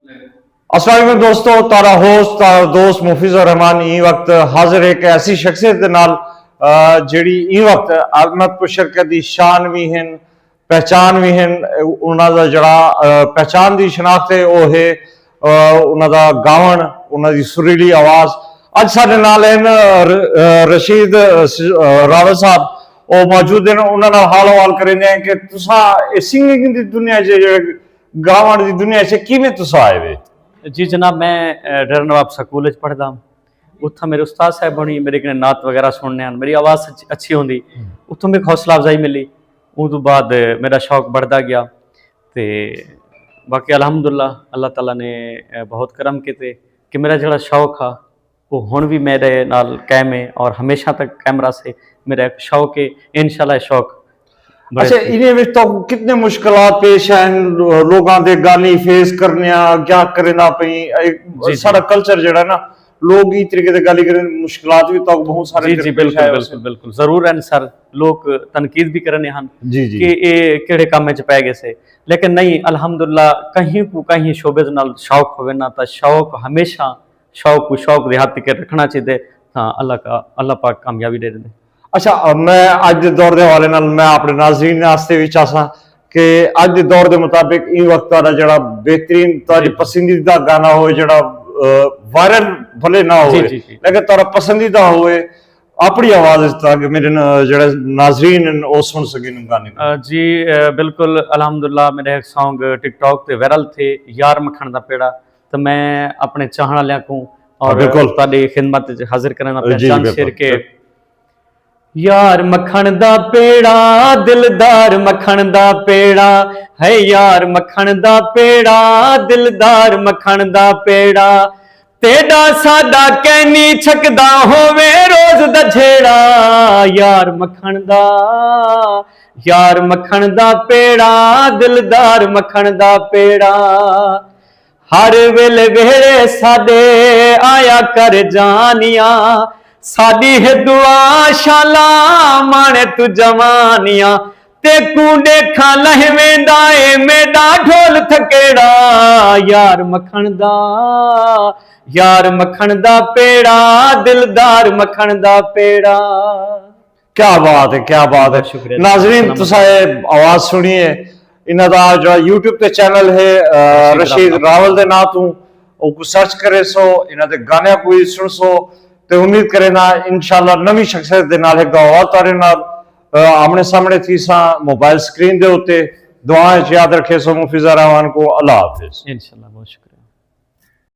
अस्सलाम वालेकुम दोस्तों, तारा होस्ट तारा दोस्त मुफीज़ुर रहमान ई वक्त हाजिर एक ऐसी शख्सियत दे नाल ਜਿਹੜੀ ई वक्त अहमदपुर शरकत दी शान भी हैं, पहचान भी हैं। उन्हां दा जड़ा पहचान दी शनाख्त है वो है उन्हां दा गावण, उन्हां दी सुरीली आवाज़। अज साडे नाल हैं रशीद रावल साहब, वो मौजूद हैं। उन्हां नाल हाल हवाल करेंगे कि तुसा सिंगिंग दी दुनिया च गावण दी दुनिया च किवें तुसा आए वे? जी जनाब, मैं डर नवाब स्कूल पढ़दा, उत्थों मेरे उस्ताद साहब बनी, मेरे कने नात वगैरह सुनने, मेरी आवाज़ अच्छी होंदी, उत्थों मेरी हौसला अफजाई मिली। उस तो बाद मेरा शौक बढ़ता गया। तो बाकी अलहमदुलिल्लाह अल्लाह ताला ने बहुत करम किए कि मेरा जो शौक है वो हुण भी मेरे नाल कायम है और हमेशा तक कैमरा से मेरा एक शौक है। इंशाल्लाह शौक। अच्छा, इन्हें में तो कितने मुश्किलात पेश हैं, लोगों के गाली फेस करने क्या करना पई। सारा कल्चर जड़ा ना लोग इस तरीके से गाली करें, मुश्किलात भी तो बहुत सारे। जी बिल्कुल बिल्कुल बिल्कुल जरूर है सर। लोग तनकीद भी करने हैं कि ये केड़े काम च पै गए से, लेकिन नहीं अल्हम्दुलिल्लाह कहीं को कहीं शोबे नाल शौक होवे ना, तो शौक हमेशा शौक को शौक देहाती के रखना चाहिए। हाँ, अल्लाह पाक कामयाबी दे दे। अच्छा, मैं अज के दौर के हवाले नाल मैं अपने नाज़रीन वास्ते भी चाहता कि अज के दौर के मुताबिक ई वक्त तारा जड़ा बेहतरीन तारी पसंदीदा गाना हो, जड़ा वायरल भले ना हो लेकिन तारा पसंदीदा होए अपनी आवाज ताकि मेरे जड़ा नाज़रीन वो सुन सके गाने। जी बिल्कुल अल्हम्दुलिल्लाह, मेरे एक सॉन्ग टिकटॉक पे वायरल थे, यार मखण दा पेड़ा, तो मैं अपने चाहने वाले को और तारी खिदमत हाजिर करना पहचान शेर के। यार मखण दा पेड़ा दिलदार मखण दा पेड़ा है, यार मखण दा पेड़ा दिलदार मखण दा पेड़ा, तेरा साडा कहनी छकदा होवे रोज दा झेड़ा। यार मखण दा पेड़ा दिलदार मखण दा पेड़ा, हर वेले वेड़े साडे आया कर जानिया, साडी है दुआ शाला माने तू जवानिया, ते कू देखा लहवेंदा ए मेरा ढोल थकेड़ा। यार मखण दा पेड़ा दिलदार मखण दा पेड़ा। क्या बात है, क्या बात है। शुक्रिया नाज़रीन, तुसा आवाज सुनिए। इन्हां दा जो यूट्यूब पे चैनल है रशीद रावल दे नाम तू सर्च करे सो, इन्हां दे गाने कोई सुन सो। तो उम्मीद करें ना इंशाल्लाह नवी शख्सियत दे नाल एक और तारे नाल आमने सामने थी सा मोबाइल स्क्रीन दे उत्ते। दुआएं याद रखे सो मुफीज़ुर रहमान को। अल्लाह हाफिज। इंशाल्लाह, बहुत शुक्रिया।